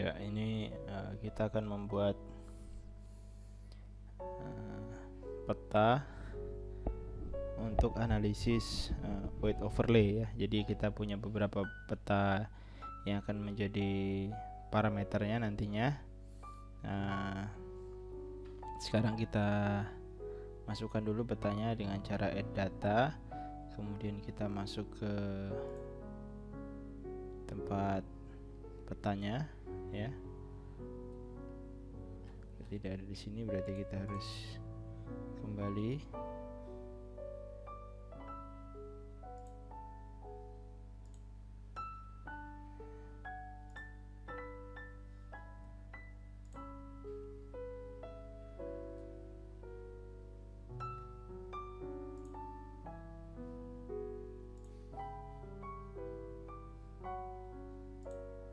Ya, ini kita akan membuat peta untuk analisis weight overlay ya. Jadi kita punya beberapa peta yang akan menjadi parameternya nantinya. Sekarang kita masukkan dulu petanya dengan cara add data, kemudian kita masuk ke tempat petanya ya. Tidak ada di sini, berarti kita harus kembali.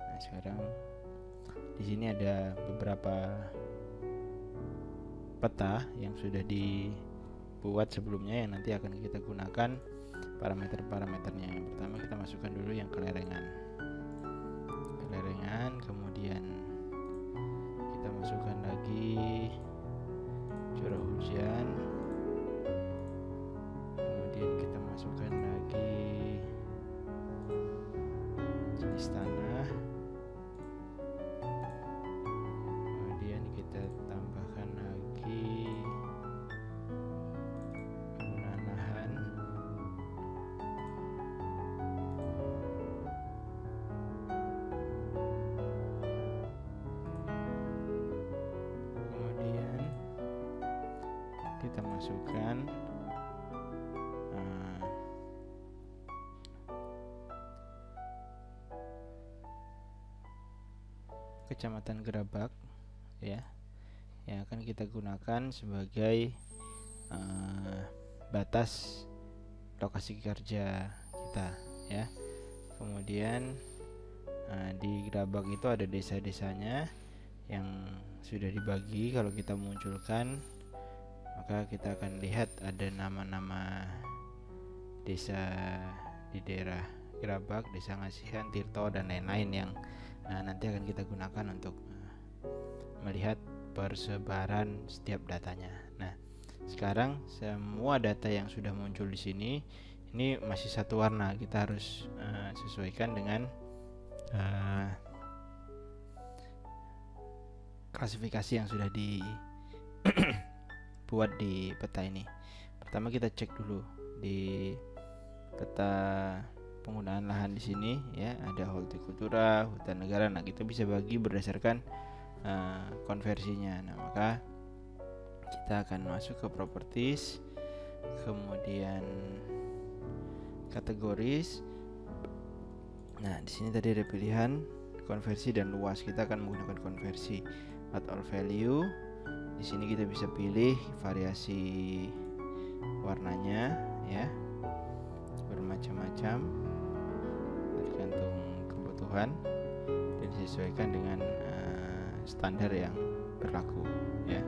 Nah, sekarang di sini ada beberapa peta yang sudah dibuat sebelumnya yang nanti akan kita gunakan parameter-parameternya. Yang pertama kita masukkan dulu yang kelerengan, kemudian kita masukkan lagi curah hujan, kemudian kita masukkan lagi jenis tanah, kemudian kita tambahkan lagi penggunaan lahan, kemudian kita masukkan Kecamatan Gerabak ya, yang akan kita gunakan sebagai batas lokasi kerja kita ya. Kemudian di Gerabak itu ada desa-desanya yang sudah dibagi. Kalau kita munculkan, maka kita akan lihat ada nama-nama desa di daerah Gerabak, Desa Ngasihan, Tirto, dan lain-lain yang nanti akan kita gunakan untuk melihat persebaran setiap datanya. Nah, sekarang semua data yang sudah muncul di sini ini masih satu warna. Kita harus sesuaikan dengan klasifikasi yang sudah dibuat di peta ini. Pertama kita cek dulu di peta penggunaan lahan di sini ya, ada hortikultura, hutan negara. Nah, kita bisa bagi berdasarkan konversinya. Nah, maka kita akan masuk ke properties, kemudian kategoris. Nah, di sini tadi ada pilihan konversi dan luas. Kita akan menggunakan konversi. Add all value. Di sini kita bisa pilih variasi warnanya ya, bermacam-macam tergantung kebutuhan dan disesuaikan dengan standar yang berlaku ya.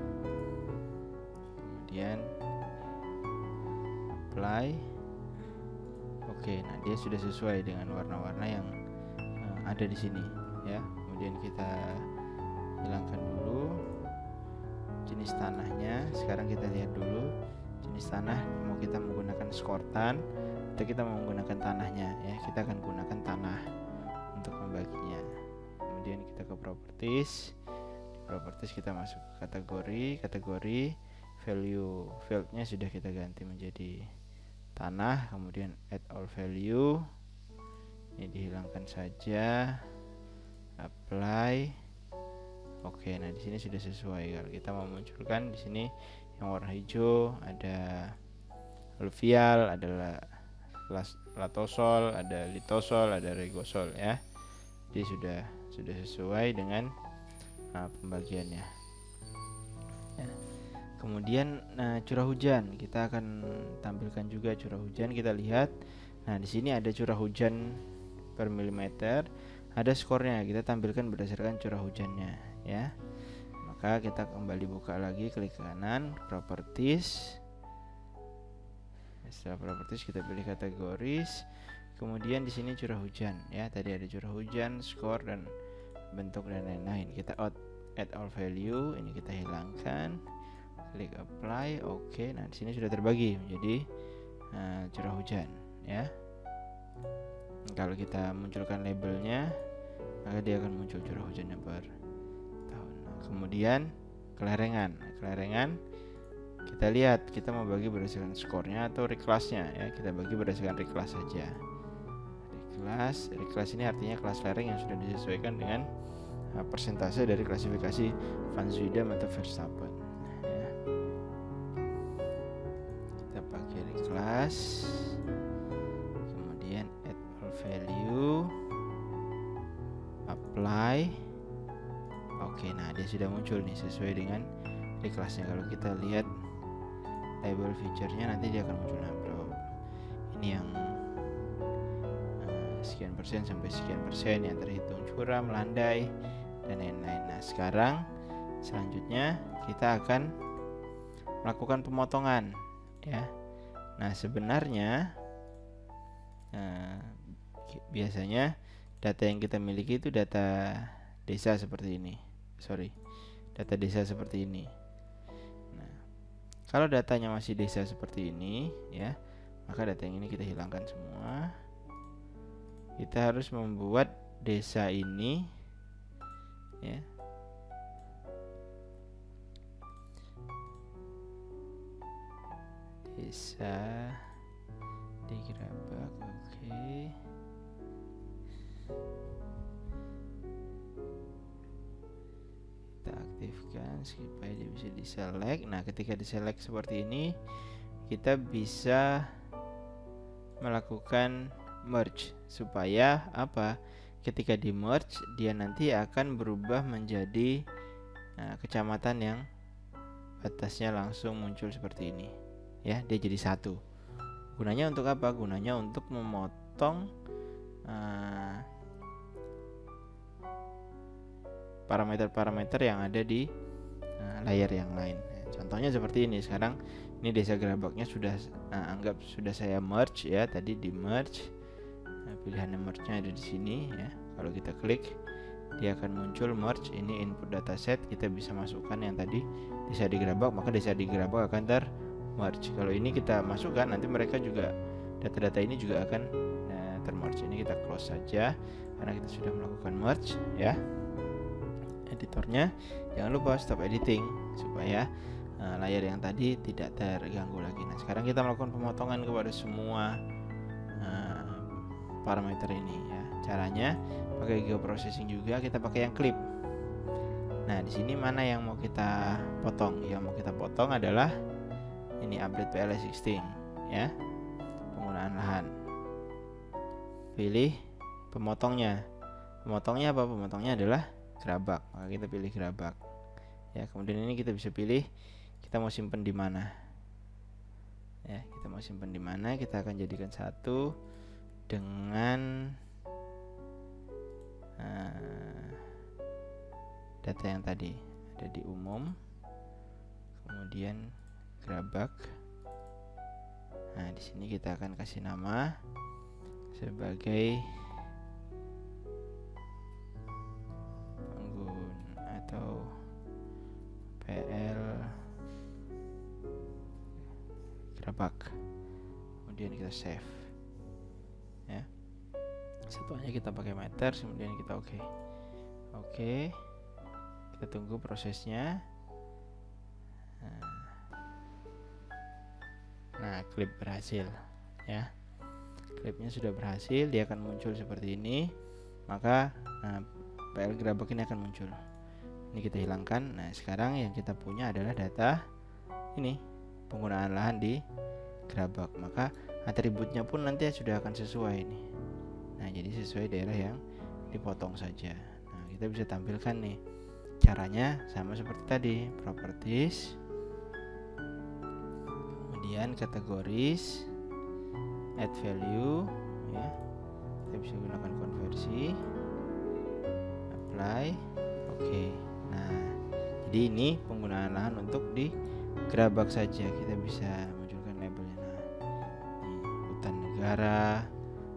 Kemudian apply. Oke, nah dia sudah sesuai dengan warna-warna yang ada di sini ya. Kemudian kita hilangkan dulu jenis tanahnya. Sekarang kita lihat dulu jenis tanah, mau kita menggunakan skortan atau kita mau menggunakan tanahnya ya. Kita akan gunakan tanah untuk membaginya. Kemudian kita ke properties. Di properties kita masuk ke kategori value. Fieldnya sudah kita ganti menjadi tanah. Kemudian add all value, ini dihilangkan saja, apply. Oke, nah di sini sudah sesuai. Kalau kita mau munculkan di sini yang warna hijau ada alluvial, ada latosol, ada litosol, ada regosol ya. Jadi sudah sesuai dengan pembagiannya ya. Kemudian curah hujan, kita akan tampilkan juga curah hujan. Kita lihat, nah di sini ada curah hujan per milimeter, ada skornya. Kita tampilkan berdasarkan curah hujannya ya. Maka kita kembali buka lagi, klik kanan, properties. Setelah properties kita pilih kategoris. Kemudian di sini curah hujan ya. Tadi ada curah hujan, skor, dan bentuk dan lain-lain. Kita add all value, ini kita hilangkan, klik apply, oke. Nah di sini sudah terbagi menjadi curah hujan ya. Kalau kita munculkan labelnya, maka dia akan muncul curah hujannya per tahun. Nah, kemudian kelarengan kita lihat kita mau bagi berdasarkan skornya atau reclassnya ya. Kita bagi berdasarkan reclass saja. Reclass ini artinya kelas lereng yang sudah disesuaikan dengan persentase dari klasifikasi Van Zuidam atau Verstappen ya. Kita pakai reclass, kemudian add all value, apply. Oke, nah dia sudah muncul nih sesuai dengan reclassnya. Kalau kita lihat label feature-nya, nanti dia akan muncul. Nah bro, ini yang sekian persen sampai sekian persen yang terhitung curam, landai, dan lain-lain. Nah sekarang selanjutnya kita akan melakukan pemotongan ya. Nah sebenarnya biasanya data yang kita miliki itu data desa seperti ini. Data desa seperti ini. Nah, kalau datanya masih desa seperti ini ya, maka data yang ini kita hilangkan semua. Kita harus membuat desa ini ya. Desa di Gerabak, oke. Kita aktifkan supaya dia bisa diselect. Nah ketika diselect seperti ini, kita bisa melakukan merge supaya apa? Ketika di merge dia nanti akan berubah menjadi kecamatan yang batasnya langsung muncul seperti ini ya. Dia jadi satu. Gunanya untuk apa? Gunanya untuk memotong parameter-parameter yang ada di layar yang lain. Contohnya seperti ini. Sekarang ini desa Gerabaknya sudah anggap sudah saya merge ya. Tadi di merge, pilihan merge-nya ada di sini ya. Kalau kita klik, dia akan muncul merge. Ini input dataset, kita bisa masukkan yang tadi desa di Gerabak, maka desa di Gerabak akan merge. Kalau ini kita masukkan, nanti mereka juga data-data ini juga akan termerge. Ini kita close saja karena kita sudah melakukan merge ya. Editornya jangan lupa stop editing supaya layar yang tadi tidak terganggu lagi. Nah sekarang kita melakukan pemotongan kepada semua parameter ini ya. Caranya pakai geoprocessing juga, kita pakai yang clip. Nah di sini mana yang mau kita potong? Yang mau kita potong adalah ini update PLS existing ya, penggunaan lahan. Pilih pemotongnya. Pemotongnya apa? Pemotongnya adalah Gerabak, maka kita pilih Gerabak ya. Kemudian ini kita bisa pilih kita mau simpan di mana ya. Kita mau simpan di mana, kita akan jadikan satu dengan data yang tadi ada di umum, kemudian Gerabak. Nah di sini kita akan kasih nama sebagai atau PL Gerabak. Kemudian kita save ya. Satuannya kita pakai meter, kemudian kita oke. Kita tunggu prosesnya. Nah klip berhasil ya. Klipnya sudah berhasil, dia akan muncul seperti ini. Maka PL Gerabak ini akan muncul. Ini kita hilangkan. Nah sekarang yang kita punya adalah data ini, penggunaan lahan di Gerabak. Maka atributnya pun nanti sudah akan sesuai nih. Nah jadi sesuai daerah yang dipotong saja. Nah kita bisa tampilkan nih. Caranya sama seperti tadi, properties, kemudian kategoris, add value ya. Kita bisa gunakan konversi, apply, oke. Nah jadi ini penggunaan lahan untuk di Gerabak saja. Kita bisa munculkan labelnya. Nah ini hutan negara,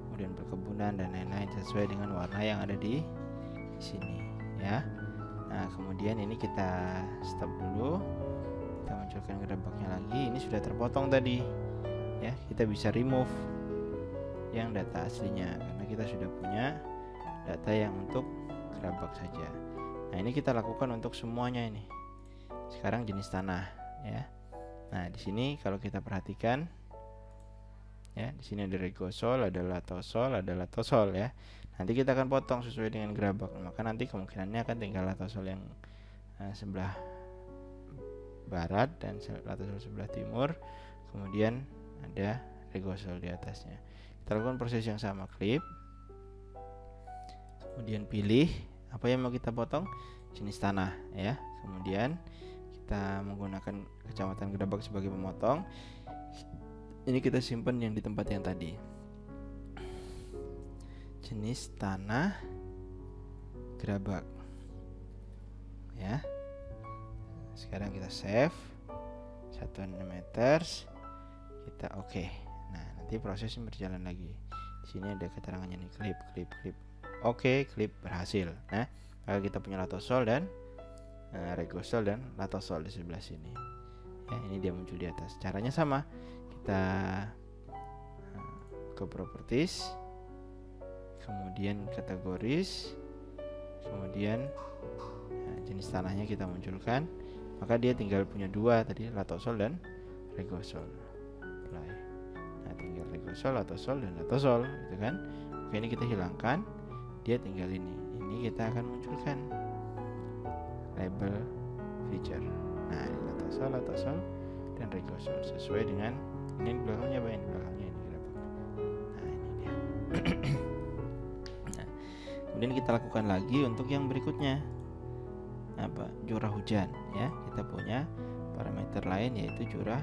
kemudian perkebunan dan lain-lain sesuai dengan warna yang ada di sini ya. Nah, kemudian ini kita stop dulu. Kita munculkan gerabaknya lagi. Ini sudah terpotong tadi. Ya, kita bisa remove yang data aslinya karena kita sudah punya data yang untuk gerabak saja. Nah, ini kita lakukan untuk semuanya ini. Sekarang jenis tanah, ya. Nah, di sini kalau kita perhatikan, ya, di sini ada regosol, ada latosol, ya. Nanti kita akan potong sesuai dengan gerabak. Maka nanti kemungkinannya akan tinggal latosol yang sebelah barat dan latosol sebelah timur. Kemudian ada regosol di atasnya. Kita lakukan proses yang sama, klik. Kemudian pilih apa yang mau kita potong, jenis tanah, ya. Kemudian kita menggunakan kecamatan gerabak sebagai pemotong. Ini kita simpan yang di tempat yang tadi. Jenis tanah gerabak, ya. Sekarang kita save 1 meters. Kita oke. Nah, nanti prosesnya berjalan lagi. Di sini ada keterangannya nih, klip. Oke, klip berhasil. Nah, kalau kita punya latosol dan regosol dan latosol di sebelah sini. Ya, ini dia muncul di atas. Caranya sama. Kita ke properties, kemudian kategoris, kemudian jenis tanahnya kita munculkan. Maka dia tinggal punya dua tadi, latosol dan regosol. Apply. Nah, tinggal regosol, latosol dan latosol, gitu kan? Oke, ini kita hilangkan. Dia tinggal ini. Ini kita akan munculkan label feature. Nah, ini latosol dan regosol sesuai dengan ini di belakangnya apa? Ini di belakangnya ini gerabak. Nah, ini dia. Nah, kemudian kita lakukan lagi untuk yang berikutnya. Apa? Curah hujan, ya. Kita punya parameter lain yaitu curah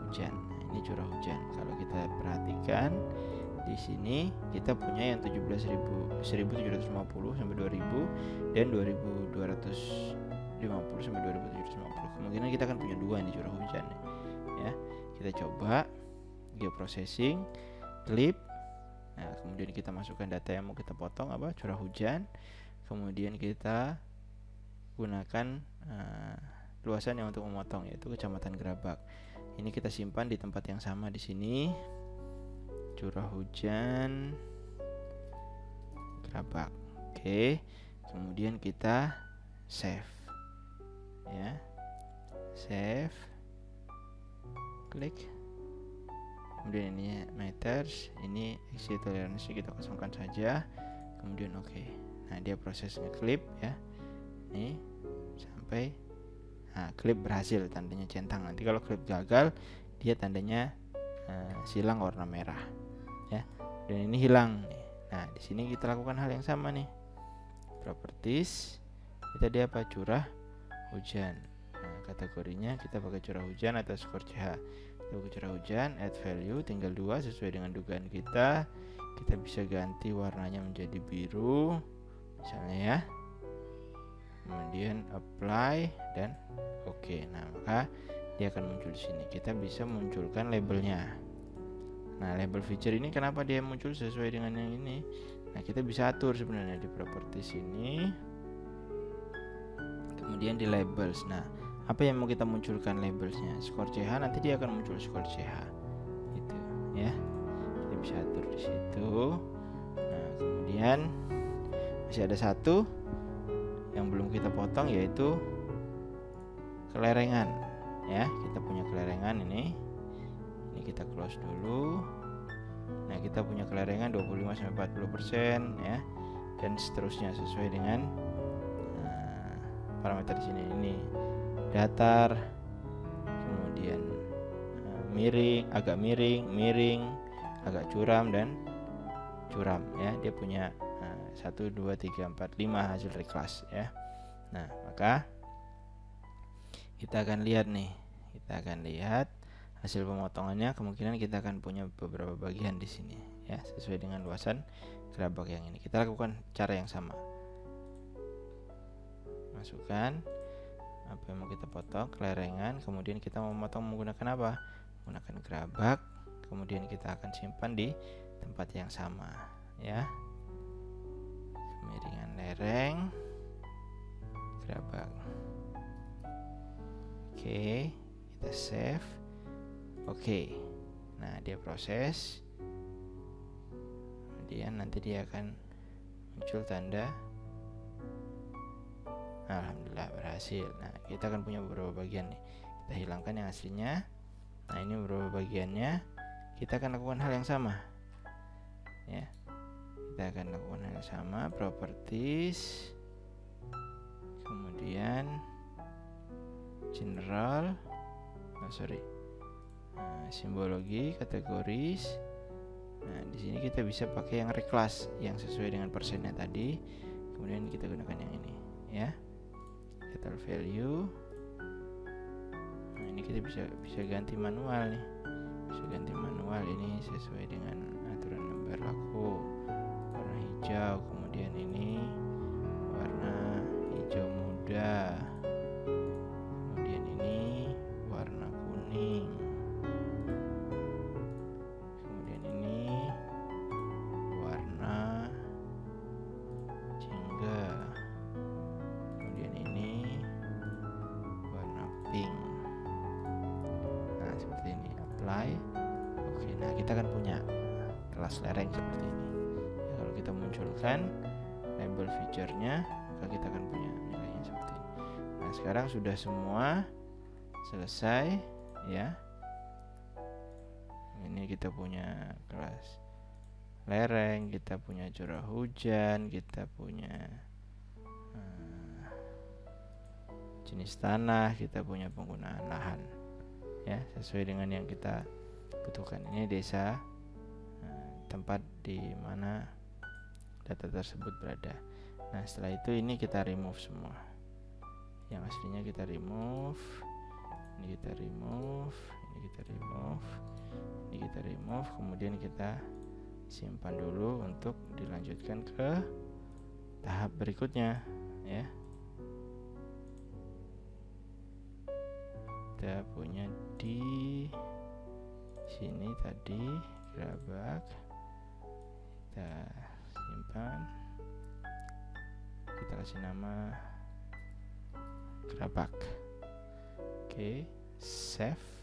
hujan. Nah, ini curah hujan. Kalau kita perhatikan di sini kita punya yang 1750 sampai 2000 dan 2250 sampai 2750. Kemungkinan kita akan punya dua di curah hujan, ya. Kita coba geoprocessing, clip. Nah, kemudian kita masukkan data yang mau kita potong apa? Curah hujan. Kemudian kita gunakan luasan yang untuk memotong yaitu kecamatan gerabak. Ini kita simpan di tempat yang sama di sini. Curah hujan gerabak. Oke. Kemudian kita save. Ya. Save. Klik. Kemudian ini meters, ini exit tolerance kita kosongkan saja. Kemudian oke. Nah, dia prosesnya klip, ya. Ini sampai klip berhasil, tandanya centang. Nanti kalau klip gagal, dia tandanya silang warna merah, ya. Dan ini hilang nih. Nah, di sini kita lakukan hal yang sama nih. Properties, kita dia apa? Curah hujan. Nah, kategorinya kita pakai curah hujan atau skor CH. Kita pakai curah hujan, add value, tinggal 2 sesuai dengan dugaan kita. Kita bisa ganti warnanya menjadi biru, misalnya, ya. Kemudian apply dan oke. Nah, maka dia akan muncul di sini. Kita bisa munculkan labelnya. Nah, label feature ini kenapa dia muncul sesuai dengan yang ini? Nah, kita bisa atur sebenarnya di properties ini. Kemudian di labels. Nah, apa yang mau kita munculkan labelsnya? Skor CH, nanti dia akan muncul skor CH. Gitu, ya. Kita bisa atur di situ. Nah, kemudian masih ada satu yang belum kita potong yaitu kelerengan, ya. Kita punya kelerengan ini kita close dulu. Nah, kita punya kelerengan 25-40%, ya, dan seterusnya sesuai dengan parameter di sini. Ini datar, kemudian miring, agak miring, agak curam dan curam, ya. Dia punya 1, 2, 3, 4, 5 hasil reclass, ya. Nah, maka kita akan lihat nih. Kita akan lihat hasil pemotongannya. Kemungkinan kita akan punya beberapa bagian di sini, ya, sesuai dengan luasan gerabak yang ini. Kita lakukan cara yang sama. Masukkan apa yang mau kita potong, kelerengan. Kemudian kita mau memotong menggunakan apa? Menggunakan gerabak. Kemudian kita akan simpan di tempat yang sama, ya. Kemiringan lereng. save. Oke. Nah, dia proses. Kemudian nanti dia akan muncul tanda alhamdulillah berhasil. Nah, kita akan punya beberapa bagian nih. Kita hilangkan yang aslinya. Nah, ini beberapa bagiannya. Kita akan lakukan hal yang sama. Ya. Kita akan lakukan hal yang sama, properties. Kemudian general. Simbologi, kategoris. Nah, di sini kita bisa pakai yang reclass yang sesuai dengan persennya tadi. Kemudian kita gunakan yang ini, ya. Total value. Nah, ini kita bisa ganti manual nih. Bisa ganti manual ini sesuai dengan aturan yang berlaku. Warna hijau, kemudian ini warna hijau muda. Kemudian ini warna kuning. Kemudian ini warna jingga. Kemudian ini warna pink. Nah, seperti ini. Apply. Oke, nah kita akan punya kelas lereng seperti ini. Ya, kalau kita munculkan label feature-nya, maka kita akan punya nilainya seperti ini. Nah, sekarang sudah semua selesai, ya. Ini kita punya kelas lereng, kita punya curah hujan, kita punya jenis tanah, kita punya penggunaan lahan, ya, sesuai dengan yang kita butuhkan. Ini desa, tempat di mana data tersebut berada. Nah, setelah itu ini kita remove semua. Yang aslinya kita remove, ini kita remove, ini kita remove, ini kita remove, kemudian kita simpan dulu untuk dilanjutkan ke tahap berikutnya, ya. Kita punya di sini tadi gerabak, kita simpan, kita kasih nama gerabak. Oke, save.